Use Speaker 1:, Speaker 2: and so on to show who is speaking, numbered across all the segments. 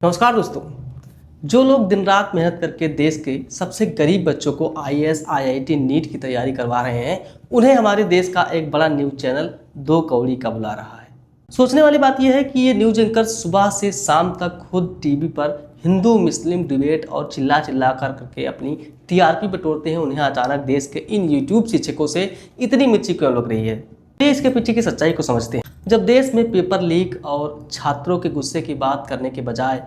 Speaker 1: नमस्कार दोस्तों। जो लोग दिन रात मेहनत करके देश के सबसे गरीब बच्चों को आईएएस, आईआईटी, नीट की तैयारी करवा रहे हैं, उन्हें हमारे देश का एक बड़ा न्यूज़ चैनल दो कौड़ी का बुला रहा है। सोचने वाली बात यह है कि ये न्यूज़ एंकर सुबह से शाम तक खुद टीवी पर हिंदू मुस्लिम डिबेट और चिल्ला चिल्ला करके अपनी टीआरपी बटोरते हैं। उन्हें अचानक देश के इन यूट्यूब शिक्षकों से इतनी मिर्ची क्यों लग रही है? ये इसके पीछे की सच्चाई को समझते हैं। जब देश में पेपर लीक और छात्रों के गुस्से की बात करने के बजाय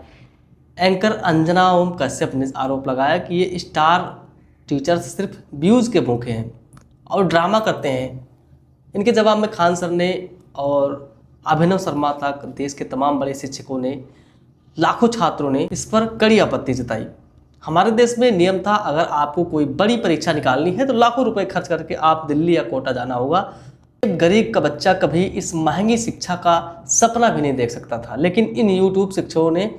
Speaker 1: एंकर अंजना ओम कश्यप ने आरोप लगाया कि ये स्टार टीचर्स सिर्फ व्यूज़ के भूखे हैं और ड्रामा करते हैं, इनके जवाब में खान सर ने और अभिनव शर्मा तक देश के तमाम बड़े शिक्षकों ने, लाखों छात्रों ने इस पर कड़ी आपत्ति जताई। हमारे देश में नियम था, अगर आपको कोई बड़ी परीक्षा निकालनी है तो लाखों रुपए खर्च करके आप दिल्ली या कोटा जाना होगा। गरीब का बच्चा कभी इस महंगी शिक्षा का सपना भी नहीं देख सकता था, लेकिन इन यूट्यूब शिक्षकों ने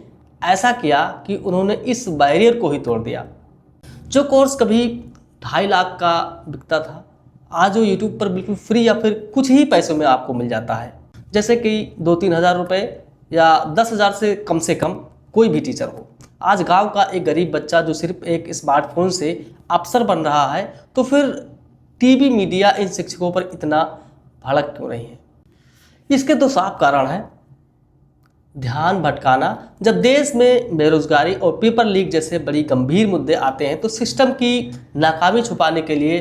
Speaker 1: ऐसा किया कि उन्होंने इस बैरियर को ही तोड़ दिया। जो कोर्स कभी 2.5 लाख का बिकता था, आज वो यूट्यूब पर बिल्कुल फ्री या फिर कुछ ही पैसों में आपको मिल जाता है। जैसे कि 2-3 हज़ार रुपये या 10 हज़ार से कम कोई भी टीचर हो। आज गांव का एक गरीब बच्चा जो सिर्फ एक स्मार्टफोन से अफसर बन रहा है, तो फिर टीवी मीडिया इन शिक्षकों पर इतना भड़क क्यों रही है? इसके दो साफ कारण हैं। ध्यान भटकाना। जब देश में बेरोजगारी और पेपर लीक जैसे बड़ी गंभीर मुद्दे आते हैं तो सिस्टम की नाकामी छुपाने के लिए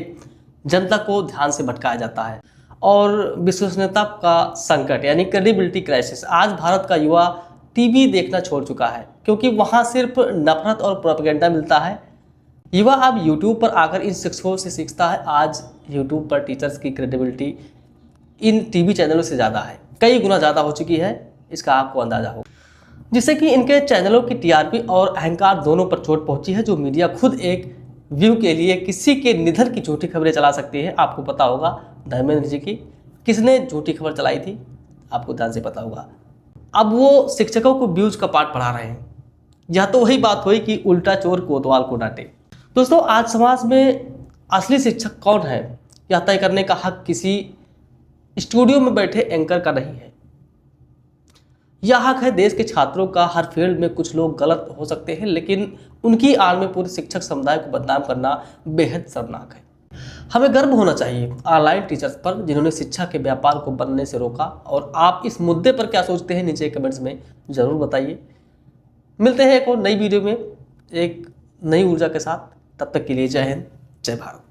Speaker 1: जनता को ध्यान से भटकाया जाता है। और विश्वसनीयता का संकट यानी क्रेडिबिलिटी क्राइसिस। आज भारत का युवा टीवी देखना छोड़ चुका है क्योंकि वहाँ सिर्फ नफरत और प्रोपेगेंडा मिलता है। युवा अब यूट्यूब पर आकर इन शिक्षकों से सीखता है। आज यूट्यूब पर टीचर्स की क्रेडिबिलिटी इन टीवी चैनलों से ज़्यादा है, कई गुना ज़्यादा हो चुकी है, इसका आपको अंदाजा हो, जिससे कि इनके चैनलों की टीआरपी और अहंकार दोनों पर चोट पहुंची है। जो मीडिया खुद एक व्यू के लिए किसी के निधन की झूठी खबरें चला सकती है। आपको पता होगा धर्मेंद्र जी की किसने झूठी खबर चलाई थी, आपको ध्यान से पता होगा। अब वो शिक्षकों को व्यूज का पाठ पढ़ा रहे हैं। यह तो वही बात हुई कि उल्टा चोर कोतवाल को डांटे। दोस्तों, आज समाज में असली शिक्षक कौन है, यह तय करने का हक किसी स्टूडियो में बैठे एंकर का नहीं है। यह हक है देश के छात्रों का। हर फील्ड में कुछ लोग गलत हो सकते हैं, लेकिन उनकी आड़ में पूरे शिक्षक समुदाय को बदनाम करना बेहद शर्मनाक है। हमें गर्व होना चाहिए ऑनलाइन टीचर्स पर जिन्होंने शिक्षा के व्यापार को बनने से रोका। और आप इस मुद्दे पर क्या सोचते हैं, नीचे कमेंट्स में ज़रूर बताइए। मिलते हैं एक और नई वीडियो में एक नई ऊर्जा के साथ। तब तक के लिए जय हिंद, जय भारत।